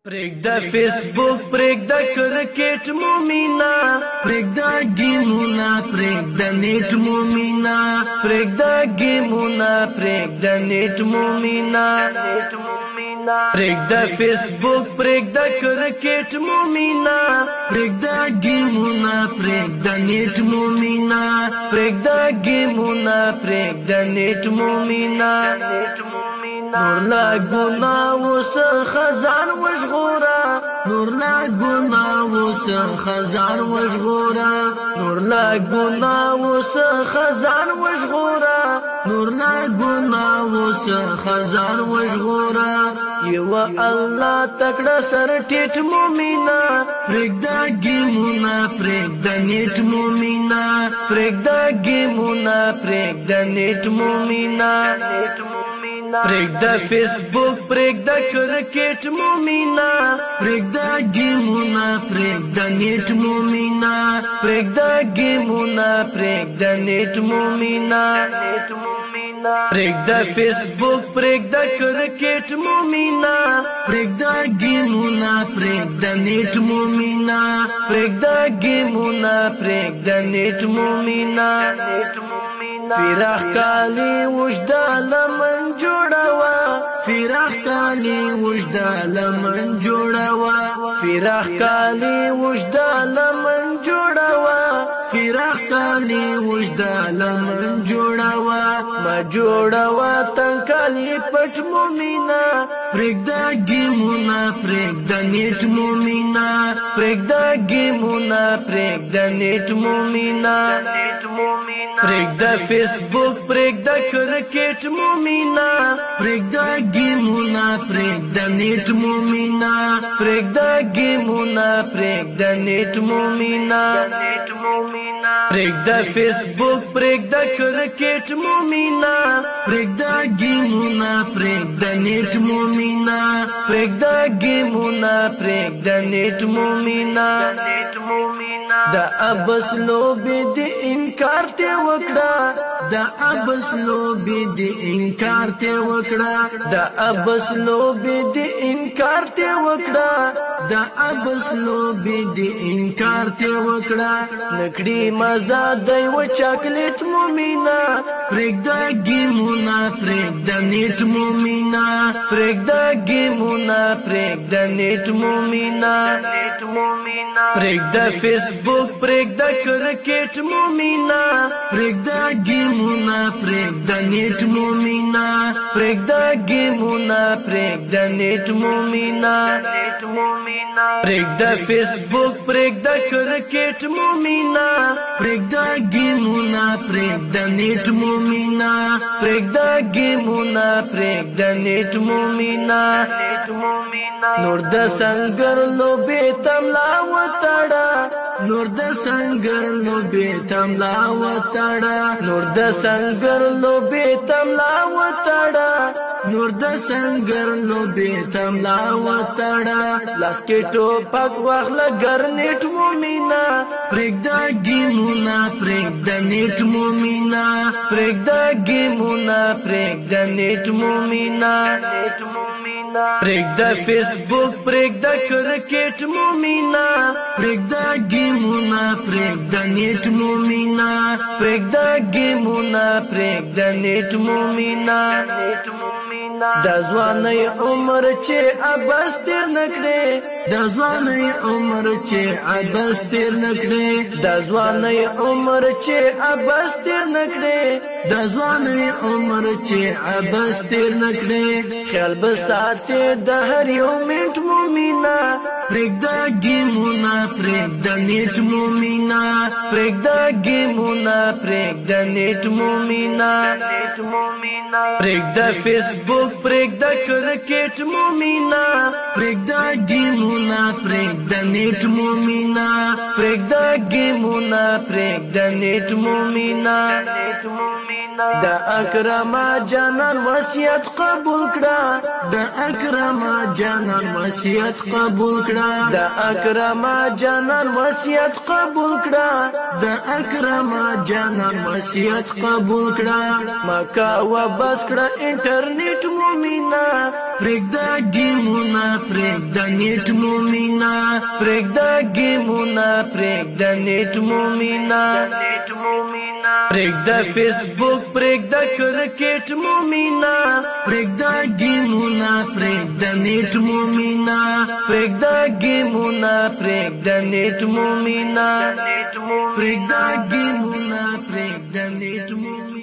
پرېږده فیسبوک پرېږده کرکټ مومینا پرېږده ګیمونه پرېږده نیټ مومینا پرېږده ګیمونه پرېږده نیټ مومینا پرېږده فیسبوک پرېږده کرکټ مومینا پرېږده ګیمونه پرېږده نیټ مومینا پرېږده ګیمونه پرېږده نیټ مومینا نور لا ګناو څخه ځان وژغوره نور لا ګناو څخه ځان وژغوره نور لا ګناو څخه ځان وژغوره نور لا ګناو څخه ځان وژغوره یو الله تکړه سر ټیټ مومینا پرېږده ګیمونه پرېږده نیټ مومینا پرېږده ګیمونه پرېږده نیټ مومینا پرېږده فیسبوک پرېږده کرکټ مومینا پرېږده ګیمونه پرېږده نیټ مومینا پرېږده ګیمونه پرېږده نیټ مومینا پرېږده فیسبوک پرېږده کرکټ مومینا پرېږده ګیمونه پرېږده نیټ مومینا پرېږده ګیمونه پرېږده نیټ مومینا فراق کالی وجدا لمن جوړوا فراق کالی وجدا لمن جوړوا فراق کالی وجدا لمن جوړوا فراق کالی وجدا لمن جوړوا ما جوړوا تنکالی پټ مومینا پرېږده ګیمونه پرېږده نیټ مومینا پرېږده ګیمونه پرېږده نیټ مومینا پرېږده فیسبوک پرېږده کرکټ مومینا پرېږده ګیمونه پرېږده نیټ مومینا پرېږده ګیمونه پرېږده نیټ مومینا پرېږده فیسبوک پرېږده کرکټ مومینا پرېږده ګیمونه پرېږده نیټ مومینا پرېږده ګیمونه پرېږده نیټ مومینا د ابس لوبې د انکار ته وکړه د ابس لوبې د انکار ته وکړه د ابس لوبې د انکار ته وکړه د ابس لوبې د انکار ته وکړه نکړي مزه دی و چاکلیټ مومینا پرېږده ګیمونه پرېږده نیټ مومینا پرېږده ګیمونه پرېږده نیټ مومینا پرېږده فیسبوک پرېږده کرکټ مومینا پرېږده ګیمونه پرېږده نیټ مومینا پرېږده ګیمونه پرېږده نیټ مومینا پرېږده فیسبوک پرېږده کرکټ مومینا پرېږده ګیمونه پرېږده نیټ مومینا پرېږده ګیمونه پرېږده نیټ مومینا نور د سنگر لوبې تملا وتړه نور د سنگر لوبې تملا وتړه نور د سنگر لوبې تملا وتړه نور د سنگر لوبې تملا وتړه لاس کې ټوپک واخله ګرنیټ مومینا پرېږده ګیمونه پرېږده نیټ مومینا پرېږده ګیمونه پرېږده نیټ مومینا پرېږده فیسبوک پرېږده کرکټ مومینا پرېږده ګیمونه پرېږده نیټ مومینا پرېږده ګیمونه پرېږده نیټ مومینا د ځوانۍ عمر چې عباس تېر نکړې د ځوانۍ عمر چې عباس تېر نکړې د ځوانۍ عمر چې عباس تېر نکړې د ځوانۍ عمر چې عباس تېر نکړې خیال به ساتې د هر یو منټ مومینا پرېږده ګیمونه پرېږده نیټ مومینا پرېږده ګیمونه پرېږده نیټ مومینا پرېږده فیسبوک پرېږده کرکټ مومینا پرېږده ګیمونه پرېږده نیټ مومینا پرېږده ګیمونه پرېږده نیټ مومینا دا اکرم جانان وصیت قبول کړه دا اکرم جانان وصیت قبول کړه دا اکرم جانان وصیت قبول کړه دا اکرم جانان وصیت قبول کړه مکا و بس کړه انټرنیټ مومینا پرېږده ګیمونه پرېږده نیټ مومینا پرېږده ګیمونه پرېږده نیټ مومینا پرېږده فیسبوک پرېږده کرکټ مومینا پرېږده ګیمونه پرېږده نیټ مومینا پرېږده ګیمونه پرېږده نیټ مومینا پرېږده ګیمونه پرېږده نیټ مومینا